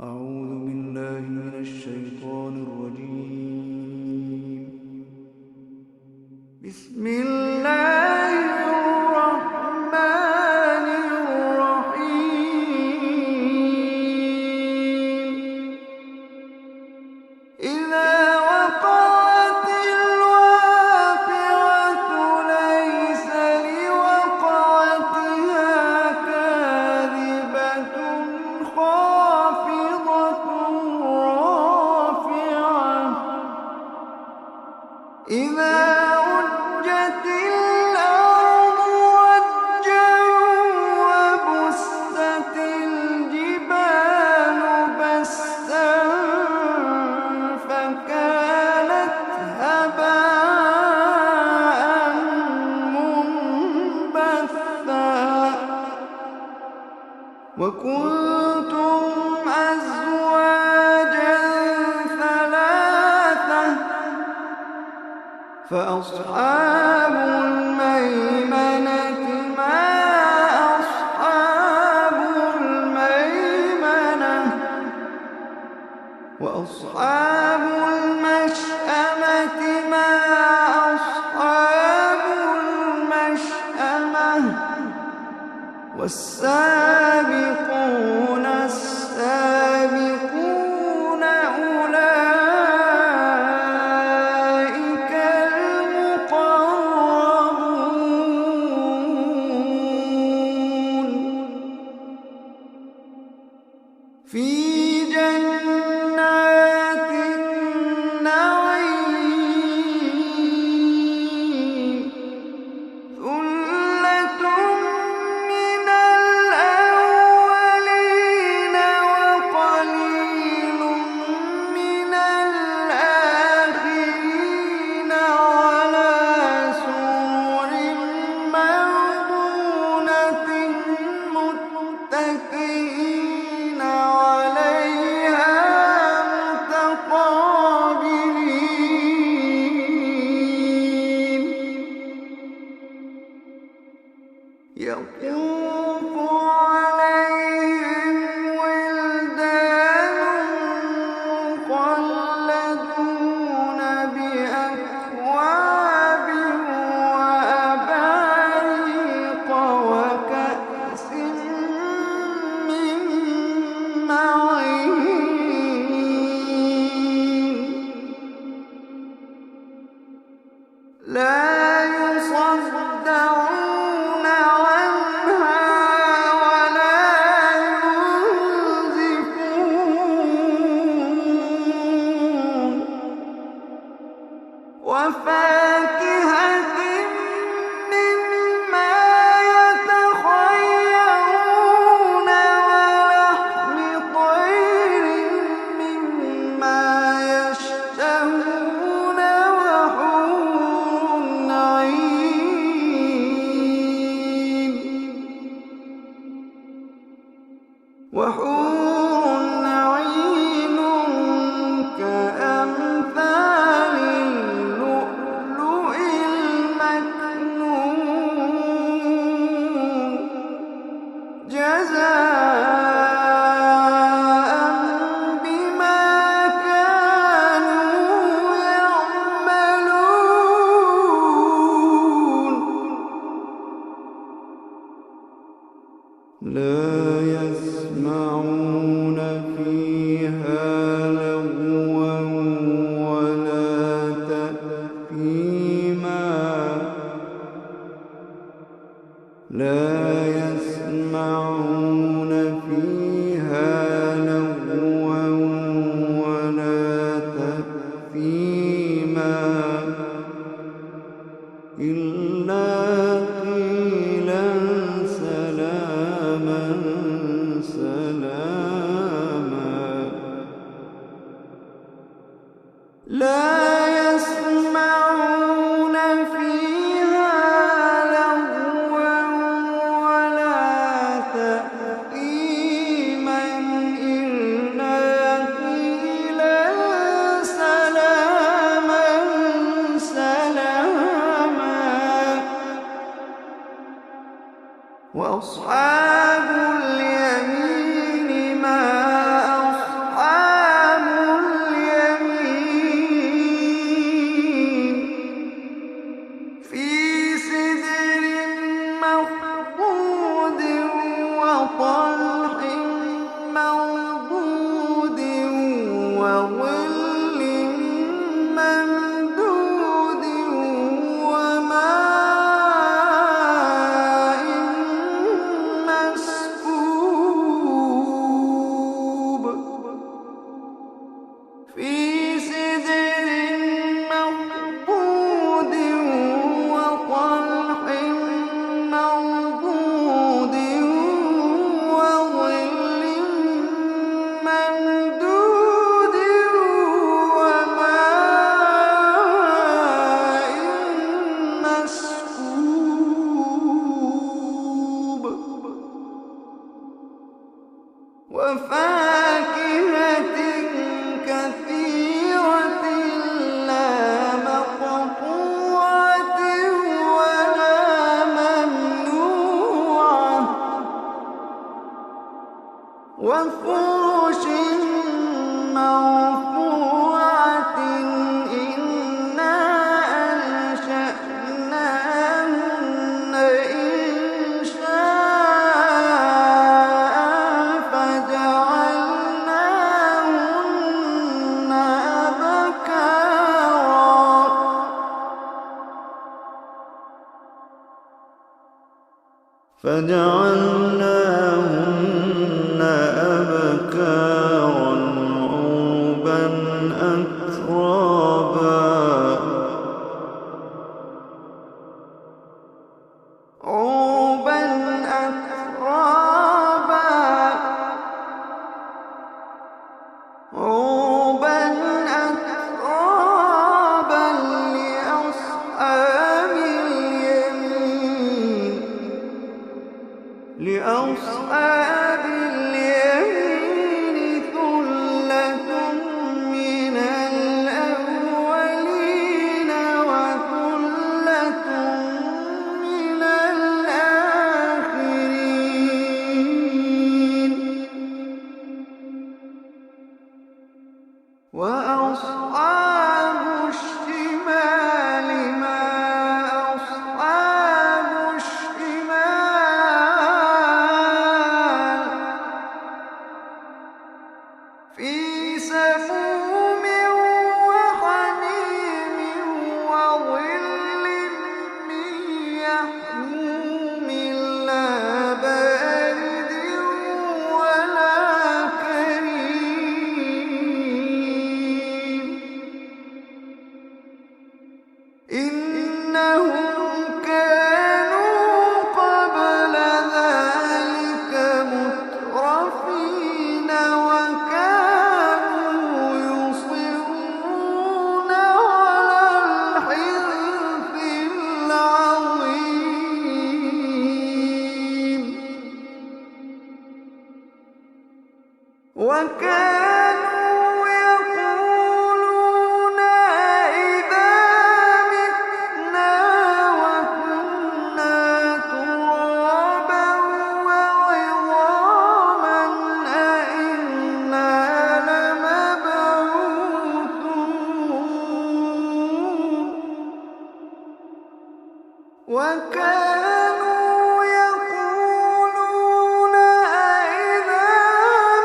أعوذ بالله من الشيطان الرجيم. بسم الله الرحمن الرحيم. إذا وقعت الواقعة ليس لوقعتها كاذبة خافضة رافعة. إذا رجت الأرض رجا وبست الجبال بسا فكانت هباء منبثا. وكنتم أزواجا ثلاثة فأصحاب الميمنة ما أصحاب الميمنة. وأصحاب المشأمة ما أصحاب المشأمة. والسابقون السابقون أولئك المقربون في جنات النعيم. ثلة من الأولين وقليل من الآخرين على سرر موضونة متكئين عليها متقابلين. يطوف عليهم ولدان مخلدون بأكواب وأباريق وكأس من معين. لا يصدعون عنها ولا ينزفون. وفاكهة مما يتخيرون ولحم طير مما يشتهون وحور عين. وحور عين كأمثال اللؤلؤ المكنون جزاء بما كانوا يعملون. لا يسمعون فيها لغوا ولا تأثيما. لا يسمعون فيها لغوا ولا تأثيما إلا قيلا سلاما سلاما. لا يسمعون فيها لغوا ولا تأثيما إلا قيلا سلاما سلاما. وأصحاب اليمين ما أصحاب وظل ممدود وماء مسكوب في سدر مخضود وطلح منضود وظل ممدود وماء مسكوب وفاكهة كثيرة لا مقطوعة ولا ممنوعة وفرش مرفوعة إنا أنشأناهن إنشاء فجعلناهن أبكارا عربا أترابا لأصحاب اليمين ثلة من الأولين وثلة من الآخرين وأصحاب الشمال ما أصحاب الشمال في سموم وحميم وظل من يحموم لا بارد ولا كريم إنهم كانوا قبل ذلك مترفين وكانوا يصرون على الحنث العظيم وكانوا يقولون إذا متنا وكنا ترابا وعظاما أإنا لمبعوثون وكانوا يقولون أإذا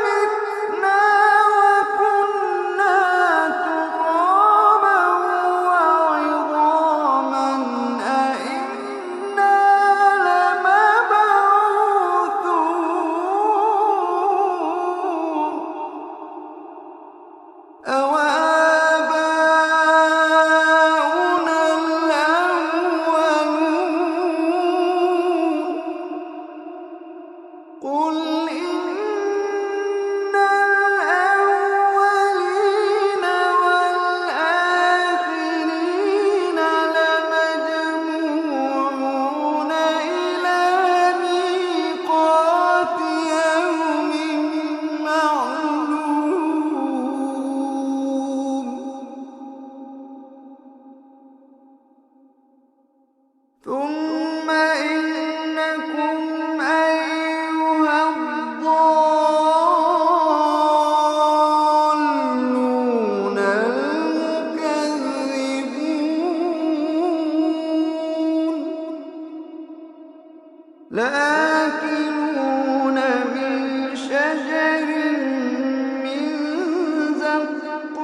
متنا وكنا ترابا وعظاما أإنا لمبعوثون أوآباؤنا الأولون قل إن الأولين والآخرين لمجموعون إلى ميقات يوم معلوم ثم إنكم أيها الضالون المكذبون لآكلون من شجر من زقوم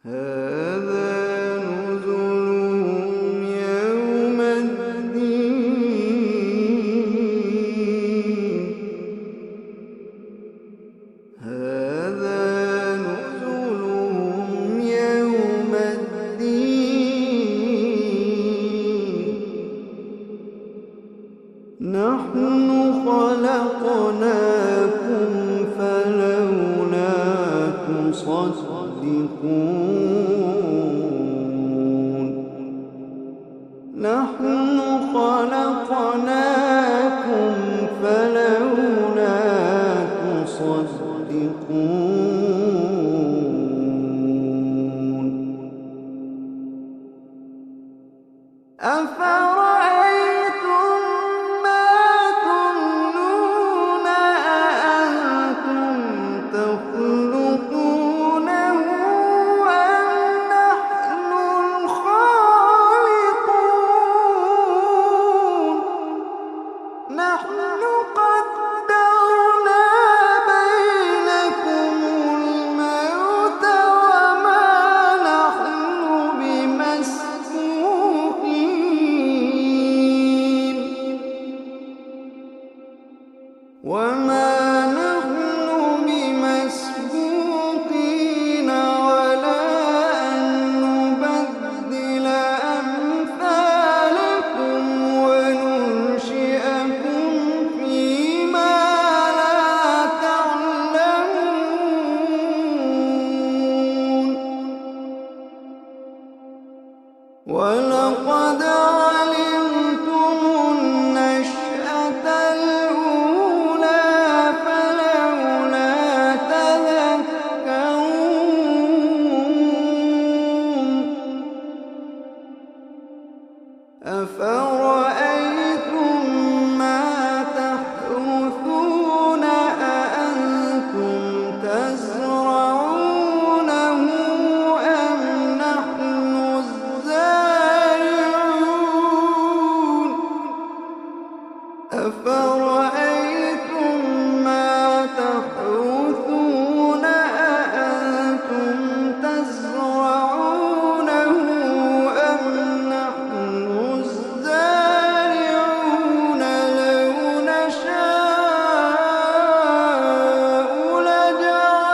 هذا نزلهم يوم الدين هذا نزلهم يوم الدين نحن خلقناكم فلولا تصدقون نحن خلقناكم فلولا تصدقون أفرأيتم ما تمنون أأنتم تخلقونه أم نحن الخالقون نحن قدرنا بينكم الموت وما نحن بمسبوقين على أن نبدل أمثالكم وننشئكم فيما لا تعلمون ولقد علمتم النشأة الأولى فلولا تذكرون أفرأيتم ما تحرثون أأنتم تزرعونه أم نحن الزارعون أفرأيتم ما تحرثون أأنتم تزرعونه أم نحن الزارعون لو نشاء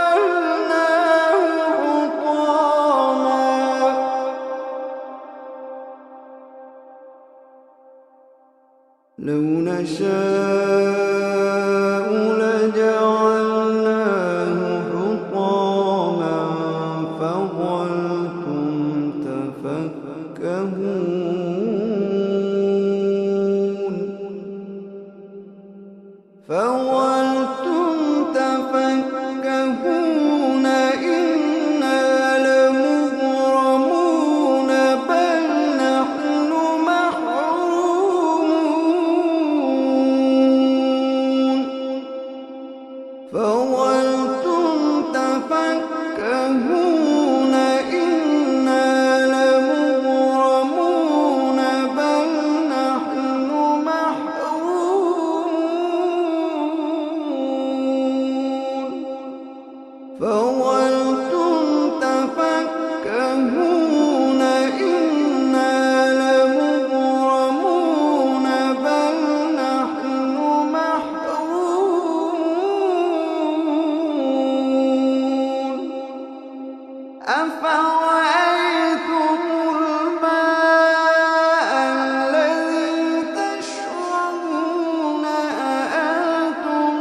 لجعلناه حطاما لو نشاء لجعلناه حطاما فظلتم تفكهون إنا لمغرمون بل نحن محرومون فظلتم تفكهون إنا لمغرمون بل نحن محرومون فظلتم تفكهون إنا لمغرمون بل نحن محرومون أفرأيتم الماء الذي تشربون أأنتم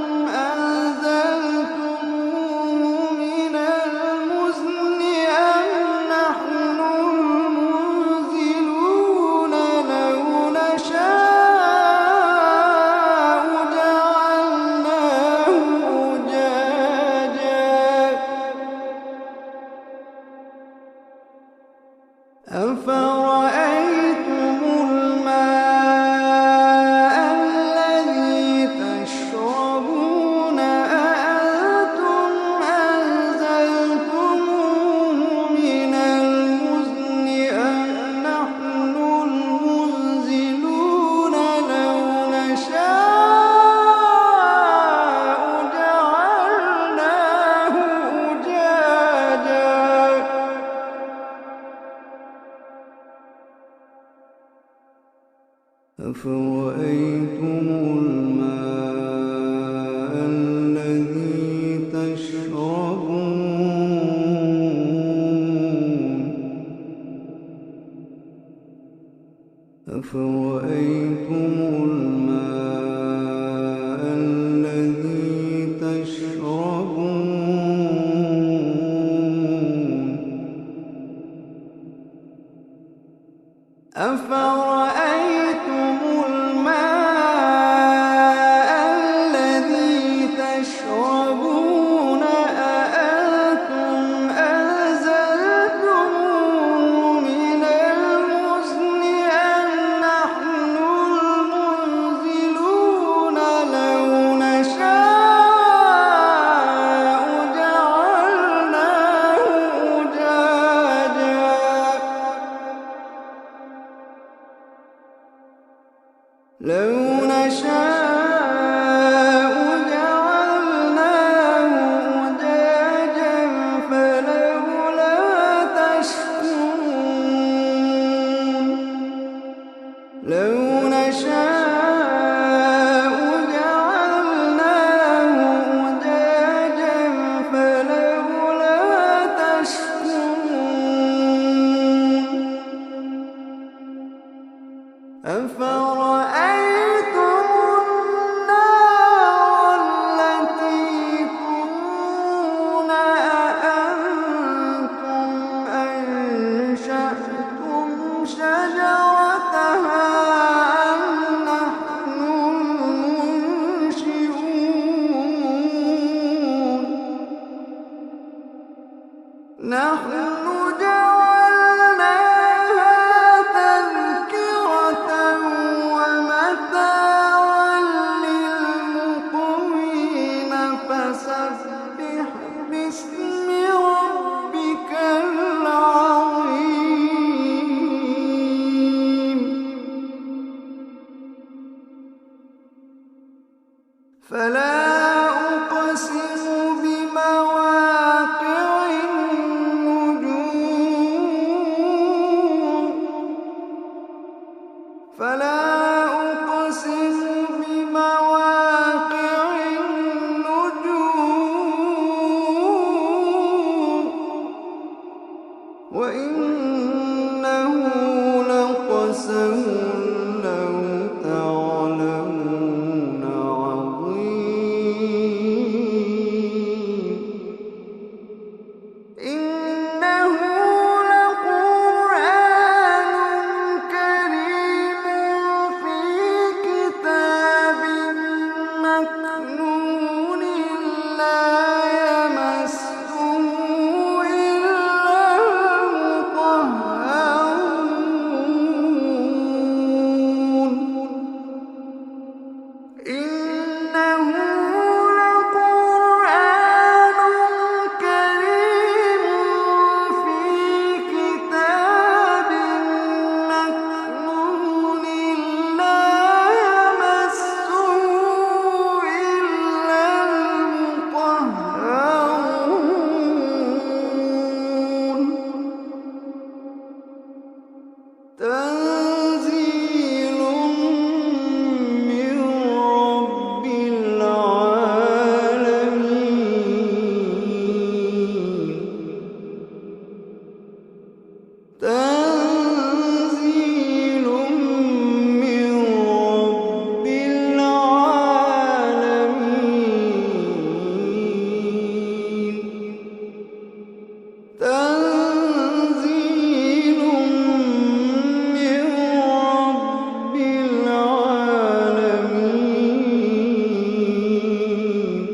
أنزلتموه من المزن أم نحن المنزلون لو نشاء جعلناه أجاجا أفرأيتم الماء الذي تشربون أفرأيتم الماء الذي تشربون أفرأيتم الماء الذي تشربون أأنتم أنزلتموه من المزن أم نحن المنزلون لو نشاء جعلناه أجاجا لو نشاء جعلناه أجاجا فلولا تشكرون لو نشاء جعلناه أجاجا فلولا تشكرون أفرأيتم النار التي تورون أأنتم أنشأتم شجرتها أم نحن المنشئون نحن جعلناها تذكرة ومتاعا للمقوين فسبح باسم ربك العظيم فلا أقسم بمواقع النجوم فلا أقسم بمواقع النجوم وإنه لقسم لو تعلمون عظيم إنه لقرآن كريم في كتاب مكنون لا يمسه إلا المطهرون إنه لقرآن كريم في كتاب مكنون لا يمسه إلا المطهرون تنزيل من رب العالمين تنزيل من رب العالمين تنزيل من رب العالمين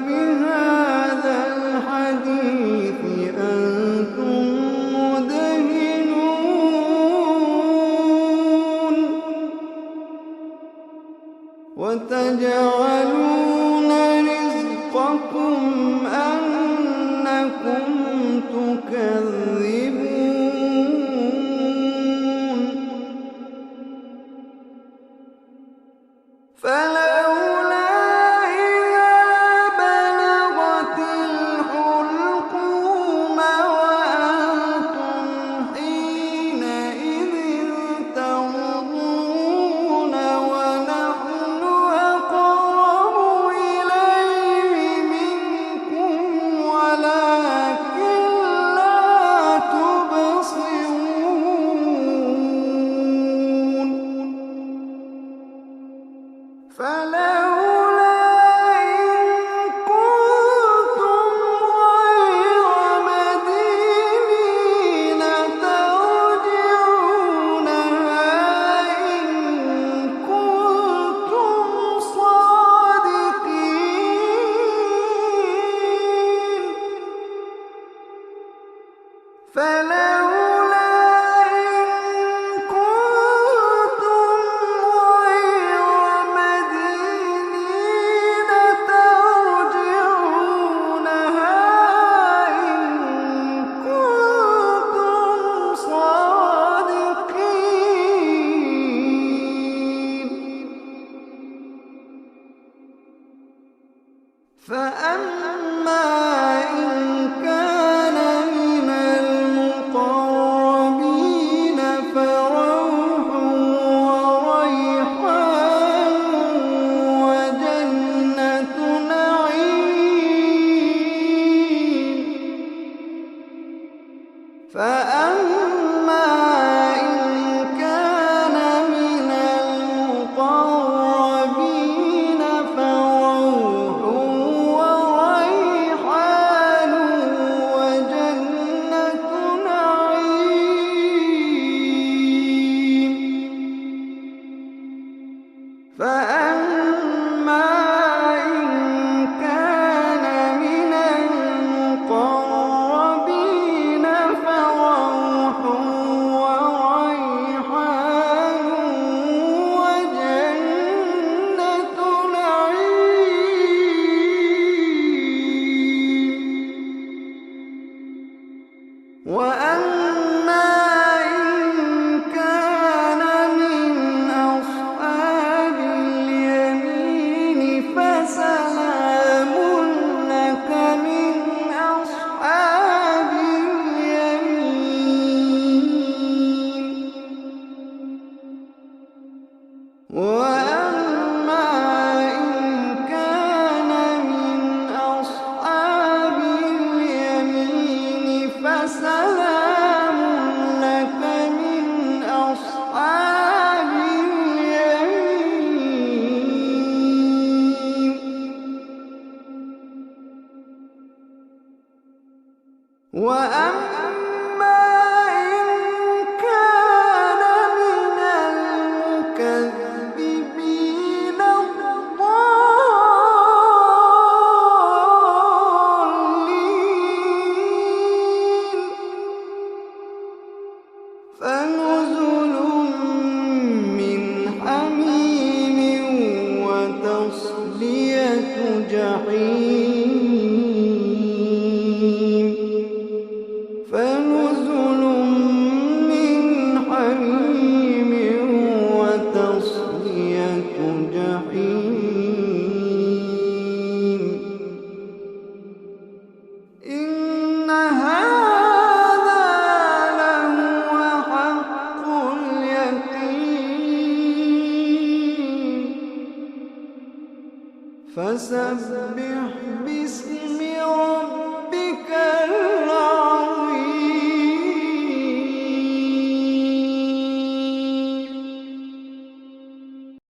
أفبهذا الحديث أنتم مدهنون وتجعلون رزقكم أنكم تكذبون فلولا إذا بلغت الحلقوم فأما إن كان من المقربين فروح وريحان وجنة نعيم. فأما إن كان من المقربين فروح وريحان وجنة نعيم. فأما إن كان من المقربين فروح وريحان وجنة نعيم. وأما إن كان من أصحاب اليمين فسلام لك من أصحاب اليمين. وأما إن كان من أصحاب اليمين فسلام لك من أصحاب اليمين. وأما إن كان من المكذبين الضالين فنزل من حميم وتصلية جحيم. فنزل من حميم وتصلية جحيم. إن هذا لهو حق اليقين. فسبح باسم ربك